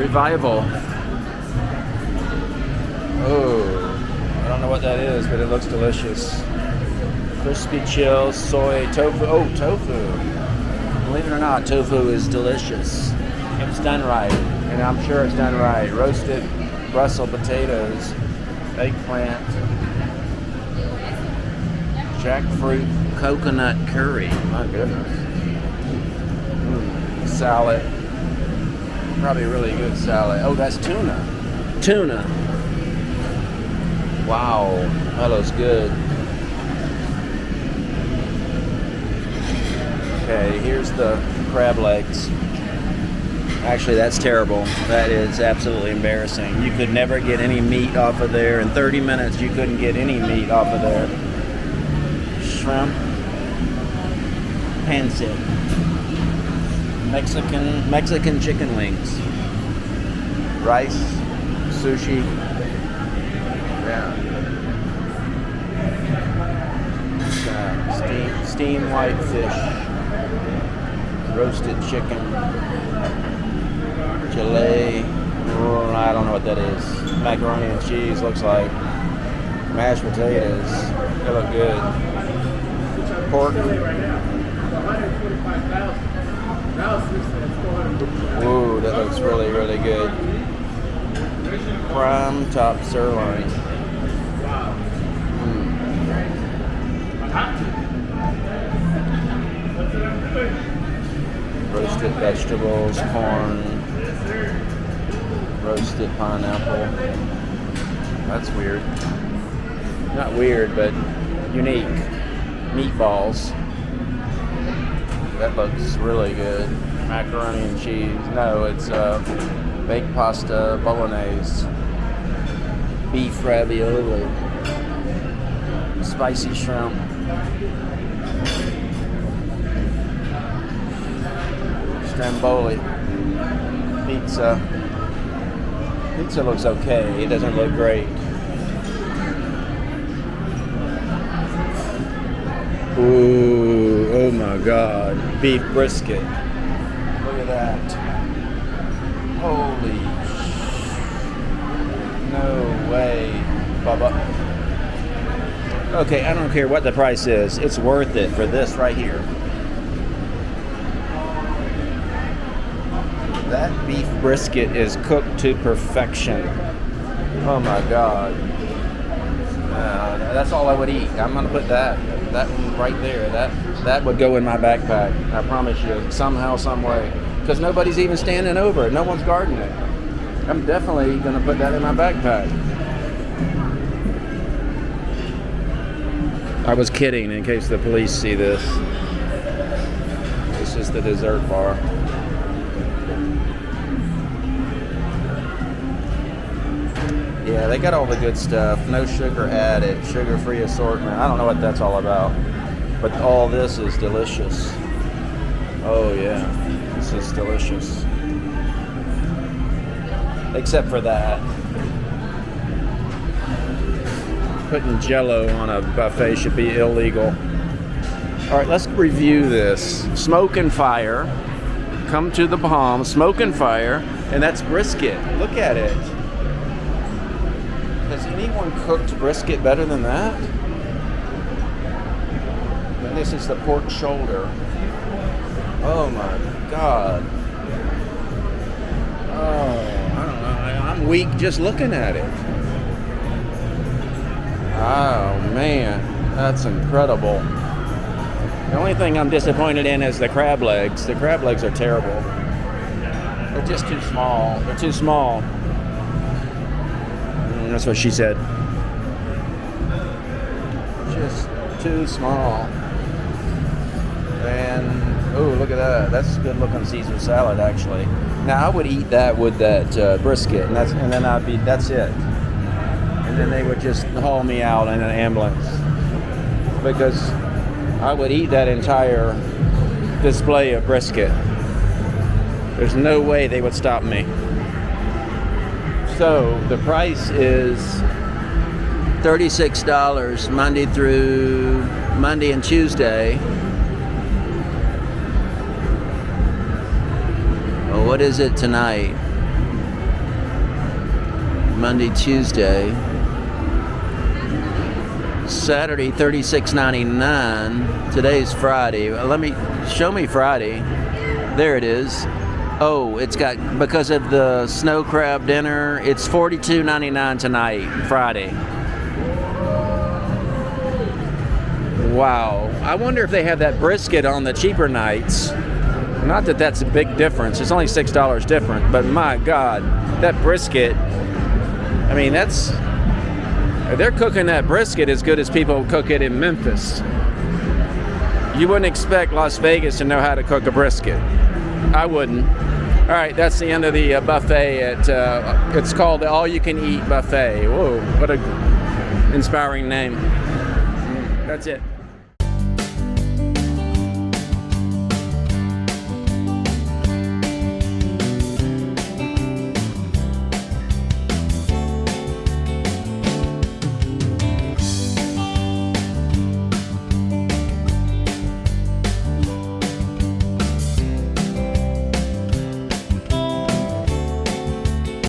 Revival. Oh, I don't know what that is, but it looks delicious. Crispy chill soy tofu. Oh, tofu. Believe it or not, tofu is delicious. If it's done right, and I'm sure it's done right. Roasted Brussels potatoes, eggplant, jackfruit coconut curry. My goodness. Salad. Probably a really good salad. Oh, that's tuna. Tuna. Wow, that looks good. Okay, here's the crab legs. Actually, that's terrible. That is absolutely embarrassing. You could never get any meat off of there. In 30 minutes, you couldn't get any meat off of there. Shrimp. Pancit. Mexican chicken wings. Rice. Sushi. Yeah. Steamed white fish. Roasted chicken. Gelée. I don't know what that is. Macaroni and cheese looks like. Mashed potatoes. They look good. Pork. Ooh, that looks really, really good. Prime top sirloin. Roasted vegetables, corn, roasted pineapple. That's weird. Not weird, but unique. Meatballs. That looks really good. Macaroni and cheese. No, it's baked pasta bolognese. Beef ravioli. Spicy shrimp. Stromboli. Pizza. Pizza looks okay. It doesn't look great. Ooh, oh my God. Beef brisket. Look at that. Holy no way, Bubba. Okay, I don't care what the price is. It's worth it for this right here. That beef brisket is cooked to perfection. Oh my God. That's all I would eat. I'm gonna put that one right there. That would go in my backpack. I promise you, somehow, some way. Because nobody's even standing over it. No one's guarding it. I'm definitely gonna put that in my backpack. I was kidding in case the police see this. It's just the dessert bar. Yeah, they got all the good stuff. No sugar added, sugar-free assortment. I don't know what that's all about. But all this is delicious. Oh yeah, this is delicious. Except for that. Putting Jell-O on a buffet should be illegal. All right, let's review this. Smoke and Fire. Come to the Palm. Smoke and Fire. And that's brisket. Look at it. Has anyone cooked brisket better than that? And this is the pork shoulder. Oh my God. Oh, I don't know. I'm weak just looking at it. Oh man, that's incredible. The only thing I'm disappointed in is the crab legs. The crab legs are terrible. They're just too small. They're too small. That's what she said. Just too small. And oh, look at that. That's a good looking Caesar salad, actually. Now I would eat that with that brisket, and that's it. And then they would just haul me out in an ambulance because I would eat that entire display of brisket. There's no way they would stop me. So the price is $36 Monday and Tuesday. Well, what is it tonight? Monday, Tuesday. Saturday, $36.99. Today's Friday. Show me Friday. There it is. Oh, it's got, because of the snow crab dinner, it's $42.99 tonight, Friday. Wow. I wonder if they have that brisket on the cheaper nights. Not that that's a big difference. It's only $6 different, but my God, that brisket, I mean, they're cooking that brisket as good as people cook it in Memphis. You wouldn't expect Las Vegas to know how to cook a brisket. I wouldn't. All right, that's the end of the buffet it's called the All You Can Eat Buffet. Whoa, what a inspiring name. That's it.